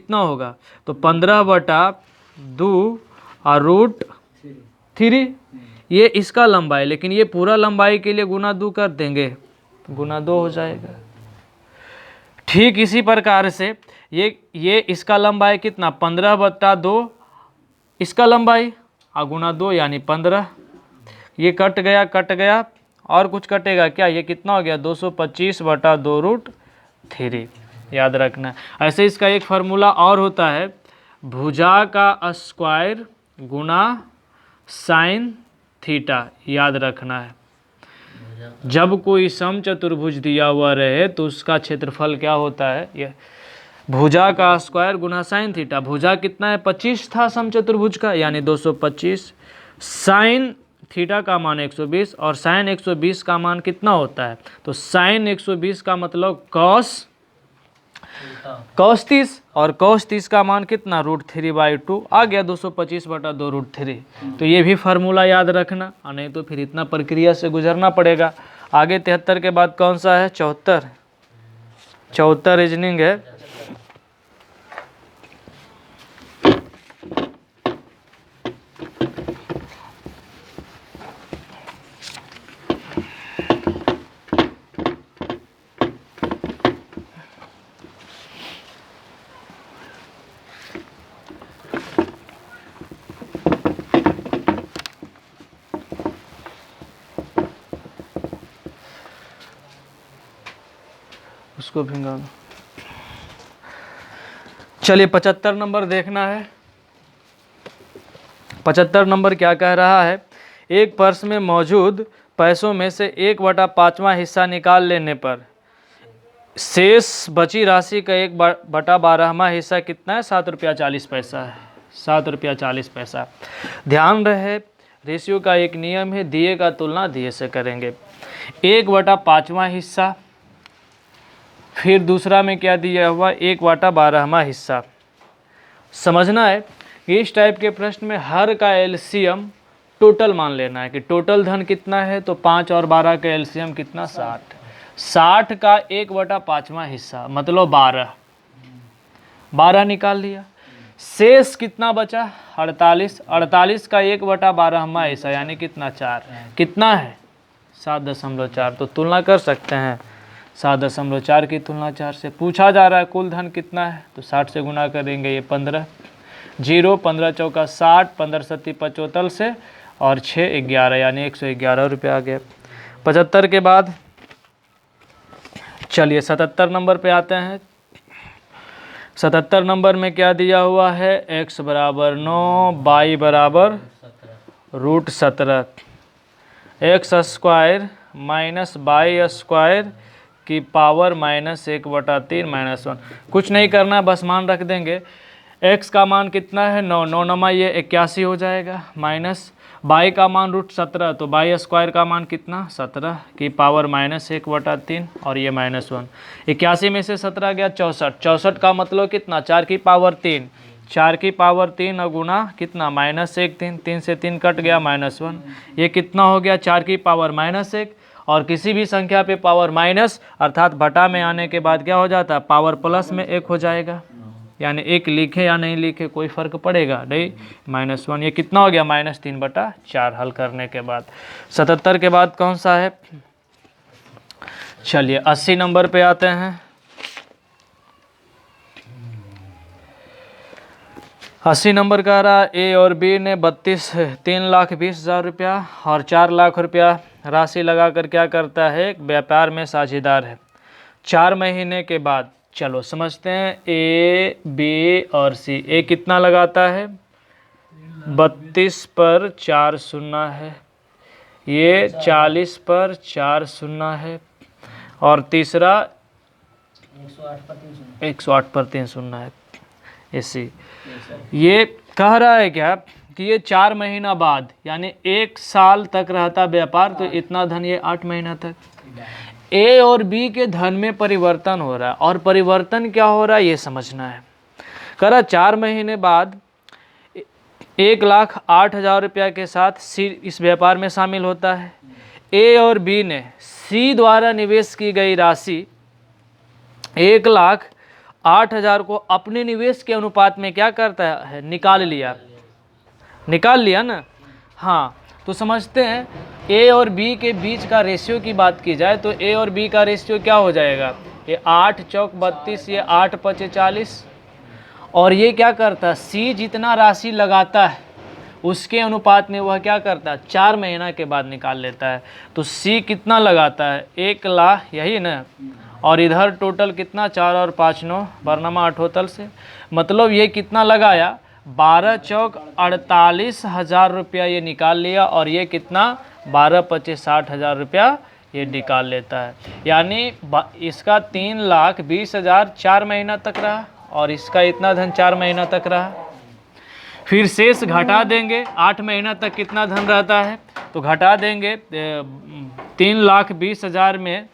कितना होगा, तो 15/2 और √3 ये इसका लंबाई, लेकिन ये पूरा लंबाई के लिए गुना 2 कर देंगे, गुना 2 हो जाएगा। ठीक इसी प्रकार से ये इसका लंबाई कितना 15/2 इसका लंबाई और गुना 2 यानी 15। ये कट गया और कुछ कटेगा क्या, ये कितना हो गया 225/2 √3, याद रखना। ऐसे इसका एक फार्मूला और होता है, भुजा का स्क्वायर गुना साइन थीटा, याद रखना है। जब कोई समचतुर्भुज दिया हुआ रहे तो उसका क्षेत्रफल क्या होता है, ये भुजा का स्क्वायर गुना साइन थीटा। भुजा कितना है 25 था समचतुर्भुज का, यानी 225, साइन थीटा का मान 120 और साइन 120 का मान कितना होता है, तो साइन 120 का मतलब कॉस 30 और कॉस 30 का मान कितना √3/2 आ गया 225/2 √3। तो ये भी फार्मूला याद रखना, और नहीं तो फिर इतना प्रक्रिया से गुजरना पड़ेगा। आगे 73 के बाद कौन सा है 74 रीजनिंग है। उसको भिंगा दो। चलिए 75 नंबर देखना है। 75 नंबर क्या कह रहा है, एक पर्स में मौजूद पैसों में से 1/5वां हिस्सा निकाल लेने पर शेष बची राशि का 1/12वां हिस्सा कितना है, 7 रुपया 40 पैसा है, 7 रुपया 40 पैसा। ध्यान रहे रेशियो का एक नियम है, दिए का तुलना दिए से करेंगे। 1/5वां हिस्सा, फिर दूसरा में क्या दिया हुआ 1/12वां हिस्सा। समझना है कि इस टाइप के प्रश्न में हर का एलसीएम टोटल मान लेना है कि टोटल धन कितना है, तो 5 और 12 का एलसीएम कितना 60 का 1/5वां हिस्सा मतलब 12 निकाल लिया। शेष कितना बचा 48 का 1/12वां हिस्सा यानी कितना 4, कितना है 7.4। तो तुलना कर सकते हैं 7.4 की तुलना 4 से। पूछा जा रहा है कुल धन कितना है, तो 60 से गुना करेंगे, ये 15, 0 15 चौका 60, 15 सत्ती 75 से और 6 11 यानी 111 रुपये आ गया। 75 के बाद चलिए 77 नंबर पे आते हैं। 77 नंबर में क्या दिया हुआ है, x बराबर 9, y बराबर √17, x square minus y square की पावर -1/3 -1। कुछ नहीं करना, बस मान रख देंगे। x का मान कितना है 9, 9 नमा ये 81 हो जाएगा, माइनस y का मान √17, तो y स्क्वायर का मान कितना 17 की पावर -1/3 और ये -1। 81 में से 17 गया 64, 64 का मतलब कितना 4 की पावर 3, 4 की पावर 3 और गुना कितना -1 3 से 3 कट गया -1। ये कितना हो गया 4 की पावर -1, और किसी भी संख्या पे पावर माइनस अर्थात बटा में आने के बाद क्या हो जाता है पावर प्लस में 1 हो जाएगा, यानी 1 लिखे या नहीं लिखे कोई फर्क पड़ेगा नहीं, -1। ये कितना हो गया -3/4 हल करने के बाद। 77 के बाद कौन सा है, चलिए 80 नंबर पे आते हैं। 80 नंबर का रहा ए और बी ने 3,20,000 रुपया और 4 लाख रुपया राशि लगाकर क्या करता है, एक व्यापार में साझेदार है। 4 महीने के बाद चलो समझते हैं ए बी और सी। ए कितना लगाता है 32 पर 4 शून्य है, ये 40 पर 4 शून्य है, और तीसरा 108 पर 3 शून्य है ऐसी। ये कह रहा है क्या कि ये 4 महीना बाद यानी 1 साल तक रहता व्यापार, तो इतना धन ये 8 महीना तक। ए और बी के धन में परिवर्तन हो रहा है, और परिवर्तन क्या हो रहा है ये समझना है। कह रहा 4 महीने बाद 1,08,000 रुपया के साथ सी इस व्यापार में शामिल होता है। ए और बी ने सी द्वारा निवेश की गई राशि 8,000 को अपने निवेश के अनुपात में क्या करता है, निकाल लिया ना। हाँ, तो समझते हैं ए और बी के बीच का रेशियो की बात की जाए तो ए और बी का रेशियो क्या हो जाएगा, ये 8 चौक 32, ये 8 पचे 40, और ये क्या करता है, सी जितना राशि लगाता है उसके अनुपात में वह क्या करता है, 4 महीना के बाद निकाल लेता है। तो सी कितना लगाता है, 1 लाख, यही ना, और इधर टोटल कितना, 4 और 5 9, बरनामा अठोतल से, मतलब ये कितना लगाया, 12 चौक 48,000 रुपया ये निकाल लिया, और ये कितना, 12 पचे 60,000 रुपया ये निकाल लेता है। यानी इसका 3,20,000 4 महीना तक रहा, और इसका इतना धन 4 महीना तक रहा। फिर शेष घटा देंगे, 8 महीना तक कितना धन रहता है, तो घटा देंगे 3,20,000 में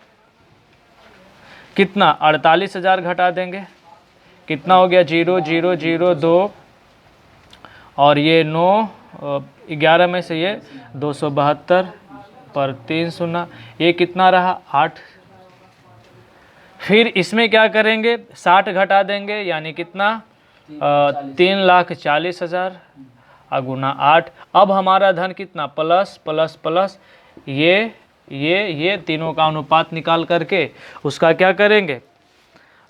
कितना, 48,000 घटा देंगे, कितना हो गया, 0 0 0 2, और ये 9 11 में से ये 272 पर 3 0, ये कितना रहा, 8। फिर इसमें क्या करेंगे, 60 घटा देंगे, यानी कितना, 3,40,000 गुना 8। अब हमारा धन कितना, प्लस प्लस प्लस, ये तीनों का अनुपात निकाल करके उसका क्या करेंगे,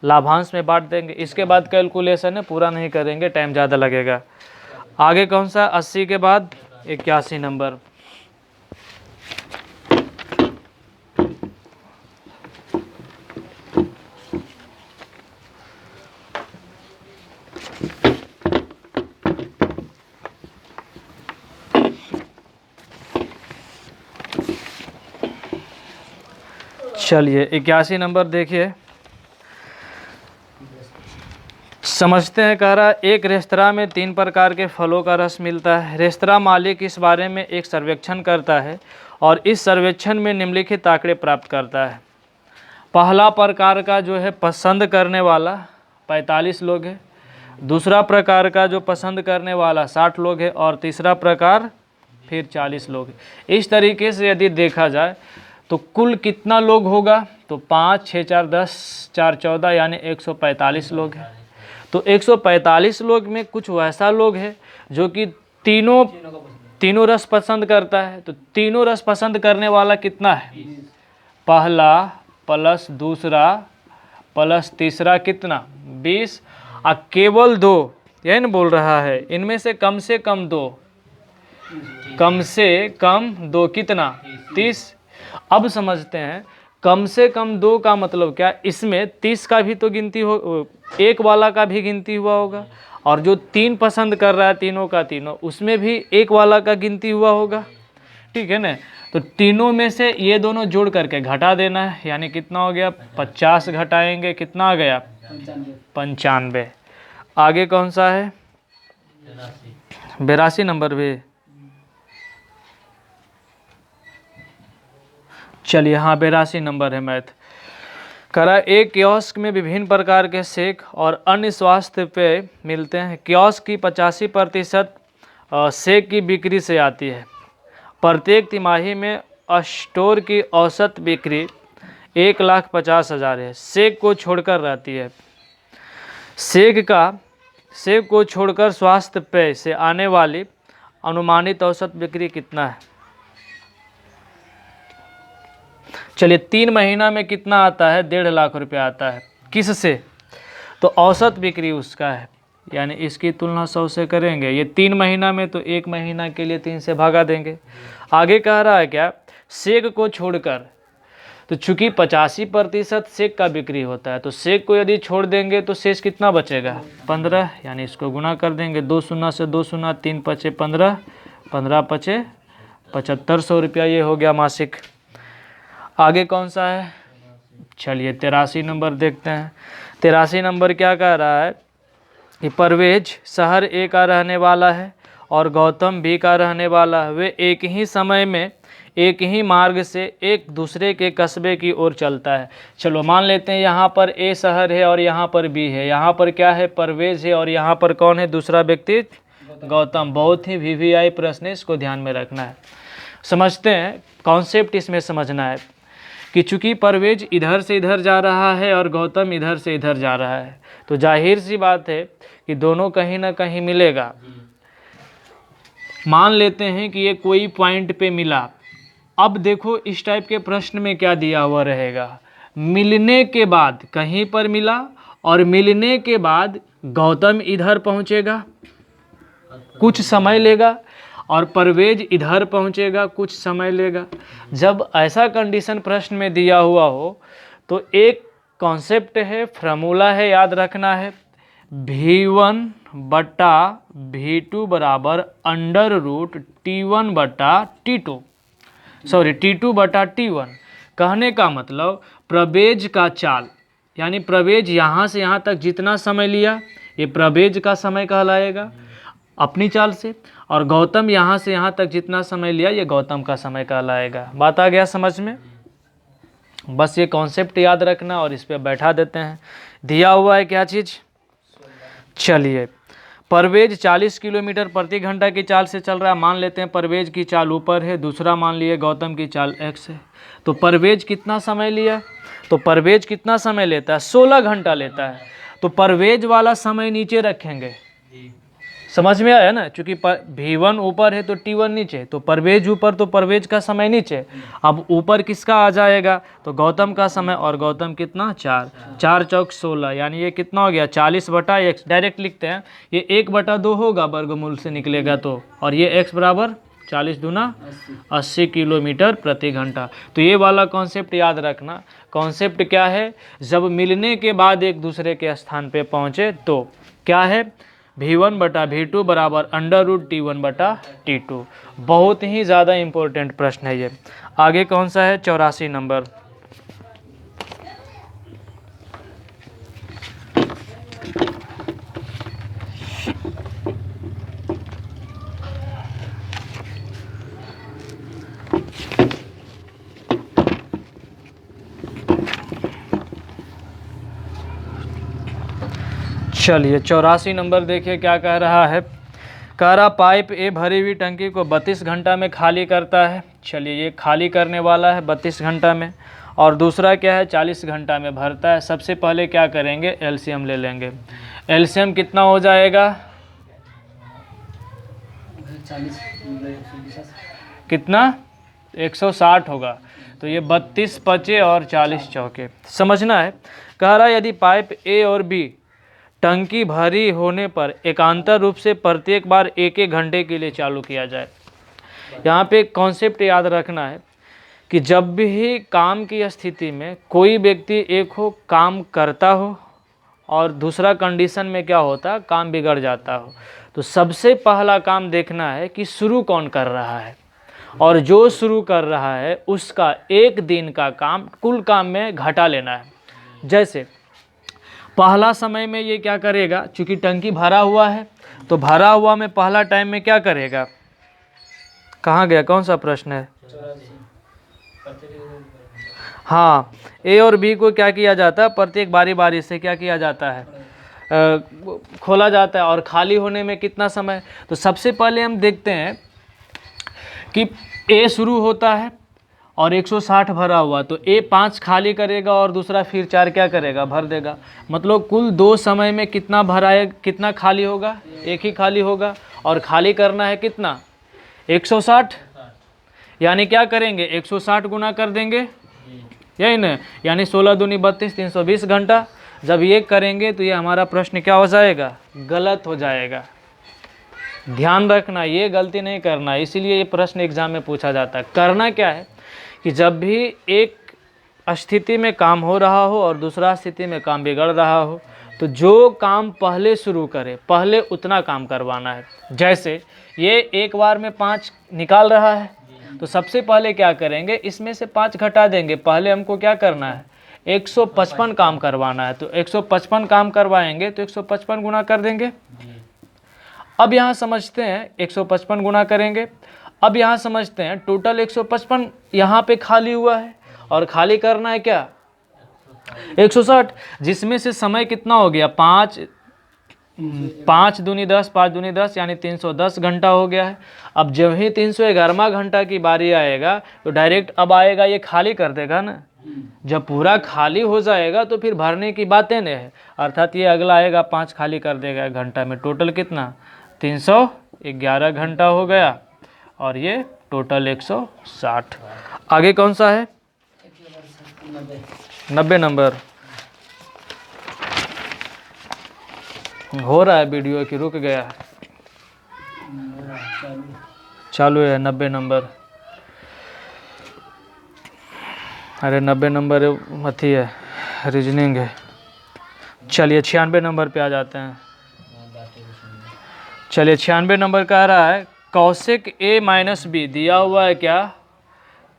लाभांश में बांट देंगे। इसके बाद कैलकुलेशन है, पूरा नहीं करेंगे, टाइम ज़्यादा लगेगा। आगे कौन सा, 80 के बाद 81 नंबर। चलिए 81 नंबर देखिए, समझते हैं। कह रहा, एक रेस्तरां में 3 प्रकार के फलों का रस मिलता है। रेस्तरां मालिक इस बारे में एक सर्वेक्षण करता है और इस सर्वेक्षण में निम्नलिखित आंकड़े प्राप्त करता है। पहला प्रकार का जो है पसंद करने वाला 45 लोग है, दूसरा प्रकार का जो पसंद करने वाला 60 लोग है, और तीसरा प्रकार फिर 40 लोग है। इस तरीके से यदि देखा जाए तो कुल कितना लोग होगा, तो 5 6 4 10 4 14, यानी 145 लोग हैं। तो 145 लोग में कुछ वैसा लोग है जो कि तीनों रस पसंद करता है। तो तीनों रस पसंद करने वाला कितना है, पहला प्लस दूसरा प्लस तीसरा कितना, 20, और केवल 2, यही ना बोल रहा है, इनमें से कम 2 कितना, 30। अब समझते हैं, कम से कम 2 का मतलब क्या, इसमें 30 का भी तो गिनती हो, एक वाला का भी गिनती हुआ होगा, और जो 3 पसंद कर रहा है तीनों का तीनों, उसमें भी एक वाला का गिनती हुआ होगा, ठीक है ना। तो तीनों में से ये दोनों जोड़ करके घटा देना है, यानी कितना हो गया, 50 घटाएंगे, कितना आ गया, 95। आगे कौन सा है, 82 नंबर भी, चलिए हाँ 82 नंबर है मैथ। करा, एक कियोस्क में विभिन्न प्रकार के शेक और अन्य स्वास्थ्य पेय मिलते हैं। कियोस्क की 85% शेक की बिक्री से आती है। प्रत्येक तिमाही में स्टोर की औसत बिक्री 1,50,000 है, शेक को छोड़कर रहती है। शेक को छोड़कर स्वास्थ्य पेय से आने वाली अनुमानित औसत बिक्री कितना है। चलिए 3 महीना में कितना आता है, 1.5 लाख रुपया आता है, किससे, तो औसत बिक्री उसका है, यानी इसकी तुलना 100 से करेंगे। ये 3 महीना में, तो 1 महीना के लिए 3 से भागा देंगे। आगे कह रहा है क्या, शेक को छोड़कर, तो चूंकि 85% शेक का बिक्री होता है, तो शेक को यदि छोड़ देंगे तो शेष कितना बचेगा, 15, यानी इसको गुना कर देंगे, 2 शून्य से 2 शून्य, 3 पचे 15, 15 पचे 7500 रुपया, ये हो गया मासिक। आगे कौन सा है, चलिए 83 नंबर देखते हैं। 83 नंबर क्या कह रहा है कि परवेज शहर ए का रहने वाला है और गौतम बी का रहने वाला है। वे एक ही समय में एक ही मार्ग से एक दूसरे के कस्बे की ओर चलता है। चलो मान लेते हैं यहाँ पर ए शहर है और यहाँ पर बी है। यहाँ पर क्या है, परवेज है, और यहाँ पर कौन है, दूसरा व्यक्ति गौतम। बहुत ही वीवीआई प्रश्न है, इसको ध्यान में रखना है। समझते हैं, कॉन्सेप्ट इसमें समझना है कि चूंकि परवेज इधर से इधर जा रहा है और गौतम इधर से इधर जा रहा है, तो जाहिर सी बात है कि दोनों कहीं ना कहीं मिलेगा। मान लेते हैं कि ये कोई पॉइंट पे मिला। अब देखो इस टाइप के प्रश्न में क्या दिया हुआ रहेगा, मिलने के बाद कहीं पर मिला और मिलने के बाद गौतम इधर पहुंचेगा, कुछ समय लेगा, और परवेज इधर पहुंचेगा, कुछ समय लेगा। जब ऐसा कंडीशन प्रश्न में दिया हुआ हो तो एक कॉन्सेप्ट है, फार्मूला है, याद रखना है, V1 बटा V2 बराबर अंडर रूट T1 बटा T2, सॉरी T2 बटा T1। कहने का मतलब प्रवेज का चाल, यानी प्रवेज यहाँ से यहाँ तक जितना समय लिया ये प्रवेज का समय कहलाएगा अपनी चाल से, और गौतम यहाँ से यहाँ तक जितना समय लिया ये गौतम का समय कहलाएगा। बात आ गया समझ में? बस ये कॉन्सेप्ट याद रखना और इस पे बैठा देते हैं। दिया हुआ है क्या चीज़, चलिए परवेज 40 किलोमीटर प्रति घंटा की चाल से चल रहा है। मान लेते हैं परवेज की चाल ऊपर है, दूसरा मान लिए गौतम की चाल x है। तो परवेज कितना समय लिया, तो परवेज कितना समय लेता है, 16 घंटा लेता है। तो परवेज वाला समय नीचे रखेंगे, समझ में आया ना, क्योंकि V1 ऊपर है तो T1 नीचे, तो परवेज ऊपर तो परवेज का समय नीचे। अब ऊपर किसका आ जाएगा, तो गौतम का समय, और गौतम कितना 4, 4 चौक 16, यानी ये कितना हो गया 40 बटा x, डायरेक्ट लिखते हैं, ये 1 बटा 2 होगा वर्गमूल से निकलेगा तो, और ये x बराबर 40 दूना 80 किलोमीटर प्रति घंटा। तो ये वाला कॉन्सेप्ट याद रखना। कॉन्सेप्ट क्या है, जब मिलने के बाद एक दूसरे के स्थान पे पहुँचे तो क्या है, V1 बटा V2 बराबर अंडर रूट T1 बटा T2। बहुत ही ज़्यादा इम्पोर्टेंट प्रश्न है ये। आगे कौन सा है, 84 नंबर। चलिए 84 नंबर देखिए क्या कह रहा है। कह रहा पाइप ए भरी हुई टंकी को 32 घंटा में खाली करता है। चलिए ये खाली करने वाला है 32 घंटा में, और दूसरा क्या है 40 घंटा में भरता है। सबसे पहले क्या करेंगे, एलसीएम ले लेंगे। एलसीएम कितना हो जाएगा, कितना 160 होगा। तो ये 32 पचे और 40 चौके, समझना है। कह रहा यदि पाइप ए और बी टंकी भरी होने पर एकांतर रूप से प्रत्येक बार 1-1 घंटे के लिए चालू किया जाए। यहाँ पे एक कॉन्सेप्ट याद रखना है कि जब भी काम की स्थिति में कोई व्यक्ति एक हो काम करता हो और दूसरा कंडीशन में क्या होता है काम बिगड़ जाता हो, तो सबसे पहला काम देखना है कि शुरू कौन कर रहा है, और जो शुरू कर रहा है उसका एक दिन का काम कुल काम में घटा लेना है। जैसे पहला समय में ये क्या करेगा, चूँकि टंकी भरा हुआ है तो भरा हुआ में पहला टाइम में क्या करेगा, कहाँ गया, कौन सा प्रश्न है, हाँ, ए और बी को क्या किया जाता है, प्रत्येक बारी बारी से क्या किया जाता है, खोला जाता है। और खाली होने में कितना समय, तो सबसे पहले हम देखते हैं कि ए शुरू होता है और 160 भरा हुआ, तो ए 5 खाली करेगा और दूसरा फिर 4 क्या करेगा, भर देगा। मतलब कुल 2 समय में कितना भराए, कितना खाली होगा, एक ही खाली होगा, और खाली करना है कितना 160, यानी क्या करेंगे 160 गुना कर देंगे, यही ना, यानी 16 दूनी 32, 320 घंटा। जब ये करेंगे तो ये हमारा प्रश्न क्या हो जाएगा, गलत हो जाएगा। ध्यान रखना ये गलती नहीं करना, इसीलिए ये प्रश्न एग्जाम में पूछा जाता है। करना क्या है कि जब भी एक स्थिति में काम हो रहा हो और दूसरा स्थिति में काम बिगड़ रहा हो, तो जो काम पहले शुरू करे पहले उतना काम करवाना है। जैसे ये एक बार में 5 निकाल रहा है, तो सबसे पहले क्या करेंगे, इसमें से 5 घटा देंगे। पहले हमको क्या करना है, 155 काम करवाना है, तो 155 काम करवाएंगे तो 155 गुना कर देंगे। अब यहाँ समझते हैं 155 गुना करेंगे। अब यहाँ समझते हैं टोटल 155 यहाँ पे खाली हुआ है और खाली करना है क्या 160, जिसमें से समय कितना हो गया 5 दूनी 10, 5 दूनी 10, यानी 310 घंटा हो गया है। अब जब ही 311वां घंटा की बारी आएगा तो डायरेक्ट अब आएगा ये खाली कर देगा ना, जब पूरा खाली हो जाएगा तो फिर भरने की बातें नहीं है। अर्थात ये अगला आएगा 5 खाली कर देगा 1 घंटा में। टोटल कितना 311 घंटा हो गया और ये टोटल 160। आगे कौन सा है 90 नंबर। हो रहा है वीडियो कि रुक गया? चालू है 90 नंबर। अरे 90 नंबर अथी है रीजनिंग है। चलिए 96 नंबर पे आ जाते हैं। चलिए 96 नंबर कह रहा है कौशिक ए माइनस बी दिया हुआ है क्या?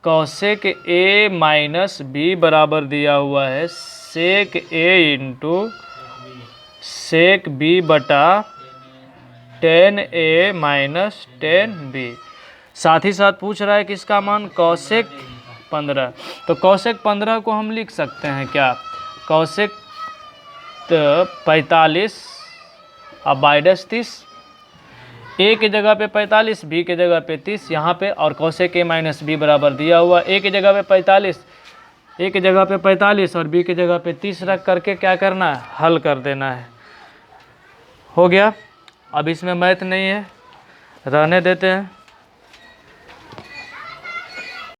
कौशिक ए माइनस बी बराबर दिया हुआ है सेक ए इंटू सेक बी बटा टेन ए माइनस टेन बी। साथ ही साथ पूछ रहा है कि इसका मान कौशिक 15। तो कौशिक 15 को हम लिख सकते हैं क्या? कौशिक 45 और बाइडस 30। ए की जगह पे 45, बी की जगह पे 30 यहाँ पे, और कौशिक ए माइनस बी बराबर दिया हुआ ए की जगह पे 45, ए की जगह पे 45 और बी की जगह पे 30 रख करके क्या करना है हल कर देना है। हो गया। अब इसमें मैथ नहीं है रहने देते हैं।